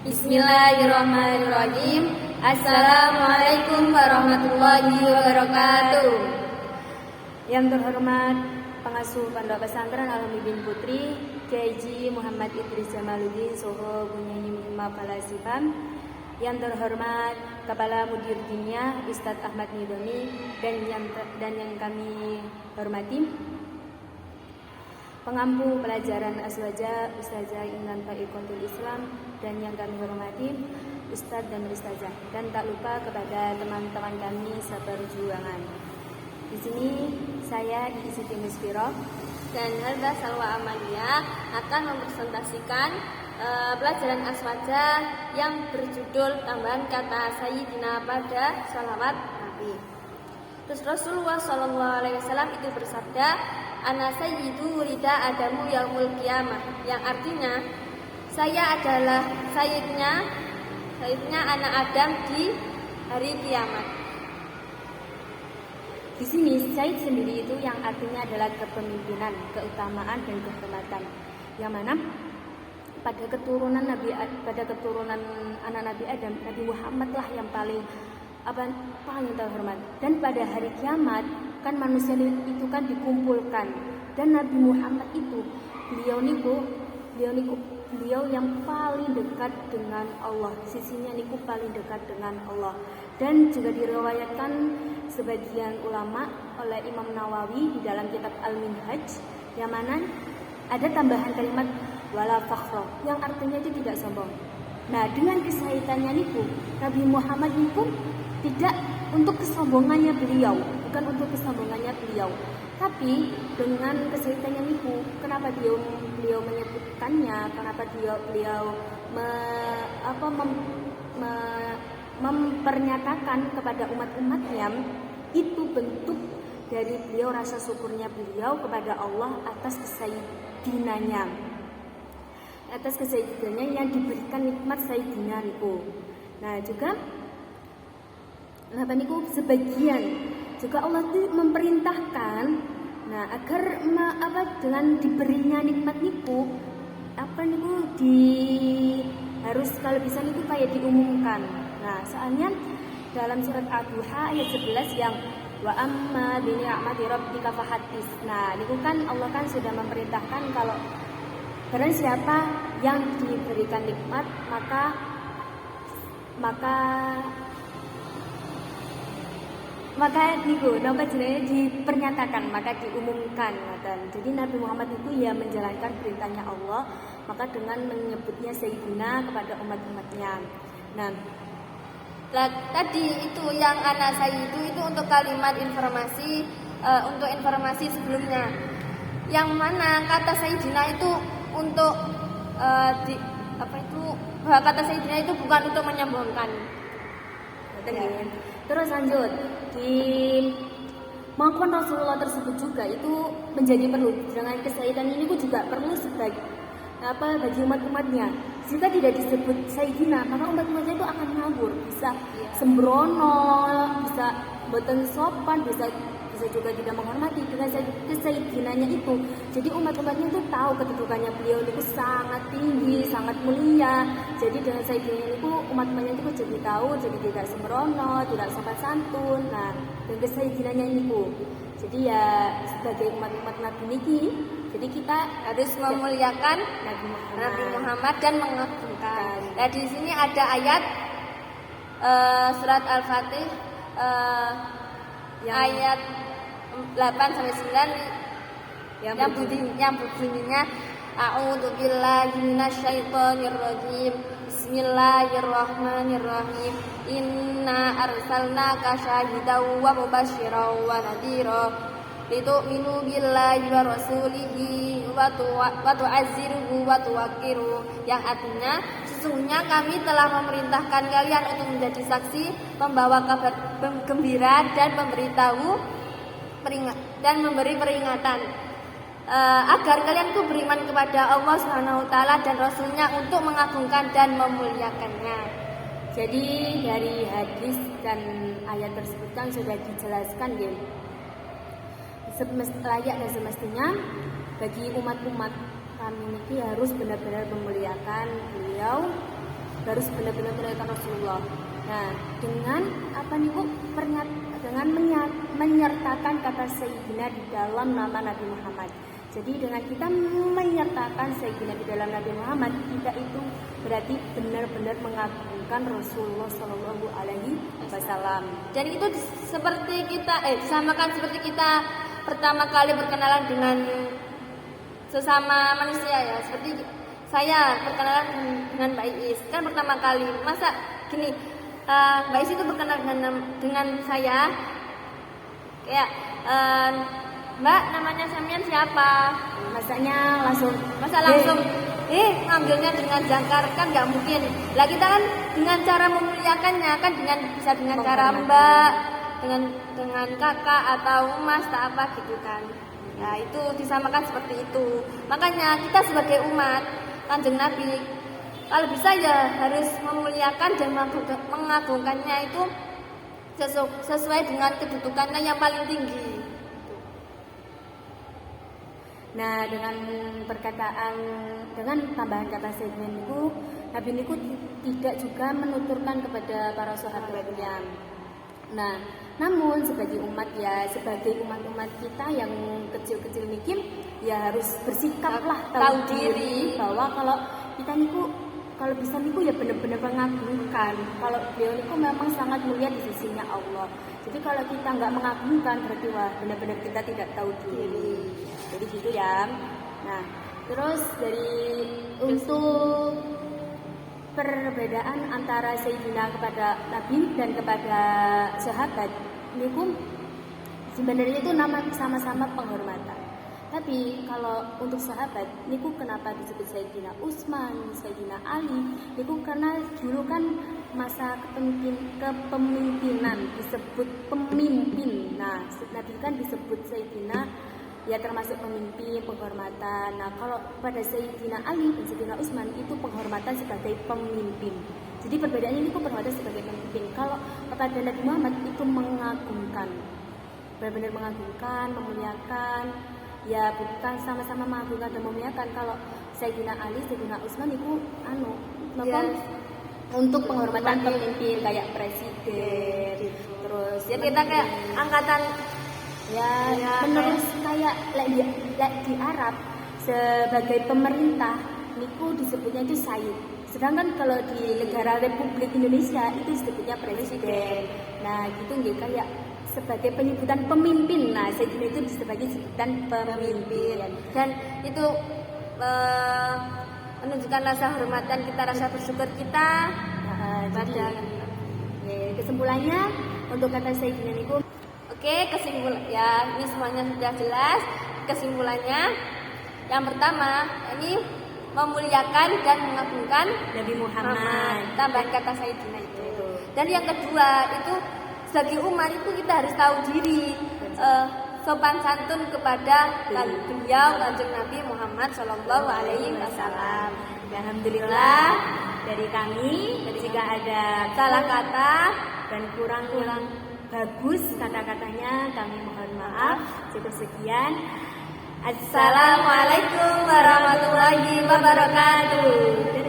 Bismillahirrahmanirrahim. Assalamualaikum warahmatullahi wabarakatuh. Yang terhormat Pengasuh Pondok Pesantren Al-Mumin Putri K.J. Muhammad Idris Jamaluddin Soho Bunyanyi Mimma Falasifam. Yang terhormat Kepala Mudir Dinia Ustadz Ahmad Nidoni dan yang kami hormati pengampu pelajaran Aswaja Ustazah Imran Fa'iqatul Islam dan yang kami hormati Ustadz dan Ustazah, dan tak lupa kepada teman-teman kami seperjuangan. Di sini saya Siti Musfiro Dan Helda Salwa Amalia akan mempresentasikan pelajaran Aswaja yang berjudul tambahan kata Sayyidina pada sholawat Nabi. Terus Rasulullah SAW itu bersabda, Ana sayyidu rida adamu yaumul qiyamah, yang artinya saya adalah sayyidnya anak Adam di hari kiamat. Di sini Sayyid sendiri itu yang artinya adalah kepemimpinan, keutamaan dan kehormatan. Yang mana pada keturunan anak Nabi Adam, Nabi Muhammad lah yang paling terhormat. Dan pada hari kiamat kan manusia itu kan dikumpulkan, dan Nabi Muhammad itu beliau yang paling dekat dengan Allah, sisinya niku paling dekat dengan Allah. Dan juga diriwayatkan sebagian ulama oleh Imam Nawawi di dalam kitab Al-Minhaj, yang mana ada tambahan kalimat wala fakhra, yang artinya itu tidak sombong. Nah, dengan kesahitannya niku Nabi Muhammad niku tidak untuk kesombongannya beliau, bukan untuk kesombongannya beliau, tapi dengan kesahitannya niku, kenapa beliau menyebutkannya, kenapa beliau mempernyatakan kepada umat-umatnya, itu bentuk dari beliau rasa syukurnya beliau kepada Allah atas kesayyidinanya, yang diberikan nikmat sayyidina niku. Nah, juga sebagian juga Allah itu memerintahkan, nah agar dengan diberinya nikmat niku harus kalau bisa niku kayak diumumkan. Nah, soalnya dalam surat Ad-Duha ayat 11 yang wa amma bi ni'mati rabbika fahaddits. Nah, niku kan Allah kan sudah memerintahkan kalau barang siapa yang diberikan nikmat maka niku dipernyatakan, maka diumumkan. Jadi Nabi Muhammad itu ya menjalankan perintahnya Allah, maka dengan menyebutnya Sayyidina kepada umat-umatnya. Nah, tadi itu yang ana sayyidu itu untuk kalimat informasi, untuk informasi sebelumnya. Yang mana kata Sayyidina itu untuk kata Sayyidina itu bukan untuk menyombongkan. Terus lanjut di mangkon Rasulullah tersebut juga itu menjadi perlu, dengan kesaidan ini juga perlu bagi umat-umatnya. Jika tidak disebut Sayyidina, maka umat-umatnya itu akan ngawur, bisa sembrono, bisa boten sopan, bisa juga tidak menghormati. Dengan kesayyidinanya itu, jadi umat-umatnya itu tahu kedudukannya beliau itu sangat tinggi, sangat mulia. Jadi dengan sayyidinanya itu umat-umatnya itu jadi tahu, jadi tidak sembrono, tidak sopan santun. Nah, dengan kesayyidinanya itu, jadi ya sebagai umat-umat Nabi niki, jadi kita harus memuliakan Nabi Muhammad dan mengagungkan. Nah, di sini ada ayat surat Al-Fatih ayat 8-9 yang bunyinya A'udzu billahi minasyaitonir rajim. Bismillahirrahmanirrahim. Inna arsalnaka syahidan wa mubasysyiran wa nadhira litu'minu billahi wa rasulihi wa tu'azziruhu wa tuwaqqiruhu, yang artinya sesungguhnya kami telah memerintahkan kalian untuk menjadi saksi, membawa kabar gembira dan memberi peringatan agar kalian tuh beriman kepada Allah Subhanahu wa taala dan Rasulnya untuk mengagungkan dan memuliakannya. Jadi dari hadis dan ayat tersebut kan sudah dijelaskan ya, layak dan semestinya bagi umat-umat kami ini harus benar-benar memuliakan beliau harus benar-benar memuliakan Rasulullah. Nah, dengan apa niku dengan menyertakan kata Sayyidina di dalam nama Nabi Muhammad. Jadi dengan kita menyertakan Sayyidina di dalam Nabi Muhammad, kita itu berarti benar-benar mengagungkan Rasulullah Shallallahu Alaihi Wasallam. Dan itu seperti kita disamakan seperti kita pertama kali berkenalan dengan sesama manusia ya. Seperti saya berkenalan dengan Mbak Iis kan pertama kali. Masa gini, Mbak Iis itu berkenalan dengan saya kayak Mbak, namanya Samian siapa? Masa langsung ngambilnya dengan jangkar kan nggak mungkin. Lah kita kan dengan cara memuliakannya kan bisa dengan cara Mbak, dengan kakak atau Mas tak apa gitu kan. Nah itu disamakan seperti itu. Makanya kita sebagai umat Kanjeng Nabi kalau bisa ya harus memuliakan dan mengagungkannya itu sesuai dengan kedudukannya yang paling tinggi. Nah, dengan tambahan kata Sayyidina niku, Nabi niku tidak juga menuturkan kepada para sahabatnya. Nah, namun sebagai umat umat kita yang kecil-kecil niki ya harus bersikaplah tahu diri bahwa kalau kita niku kalau bisa niku ya benar-benar mengagungkan. Kalau beliau niku memang sangat mulia di sisinya Allah. Jadi kalau kita nggak mengagungkan berarti wah benar-benar kita tidak tahu diri. Jadi gitu ya. Nah, terus untuk perbedaan antara Sayyidina kepada Nabi dan kepada sahabat niku sebenarnya itu sama-sama penghormatan. Tapi kalau untuk sahabat niku kenapa disebut Sayyidina Utsman, Sayyidina Ali? Niku karena dulu kan masa kepemimpinan disebut pemimpin. Nah, Nabi kan disebut Sayyidina ya termasuk pemimpin, penghormatan. Nah, kalau pada Sayyidina Ali dan Sayyidina Utsman itu penghormatan sebagai pemimpin. Jadi perbedaannya ini penghormatan sebagai pemimpin. Kalau kepada Nabi Muhammad itu mengagungkan, benar-benar mengagungkan, memuliakan. Ya bukan sama-sama mengagungkan dan memuliakan. Kalau Sayyidina Ali, Sayyidina Utsman itu untuk penghormatan pemimpin kayak presiden, terus ya kita kayak angkatan menerus kayak di Arab sebagai pemerintah niku disebutnya itu Sayyid. Sedangkan kalau di negara Republik Indonesia itu disebutnya presiden. Nah, gitu nggih kayak sebagai penyebutan pemimpin. Nah, Sayyidina itu sebagai sebutan pemimpin. Dan itu menunjukkan rasa hormatan kita, rasa bersyukur kita pada kesimpulannya untuk kata Sayyidina niku. Oke, kesimpulan ya ini semuanya sudah jelas. Kesimpulannya yang pertama ini memuliakan dan mengagungkan Nabi Muhammad. Tambahan kata Sayyidina itu. Dan yang kedua itu sebagai umat itu kita harus tahu diri, sopan santun kepada beliau Kanjeng Nabi Muhammad Shallallahu Alaihi Wasallam. Alhamdulillah dari kami jika ada salah kata dan kurang bagus kata-katanya kami mohon maaf. Cukup sekian. Assalamualaikum warahmatullahi wabarakatuh.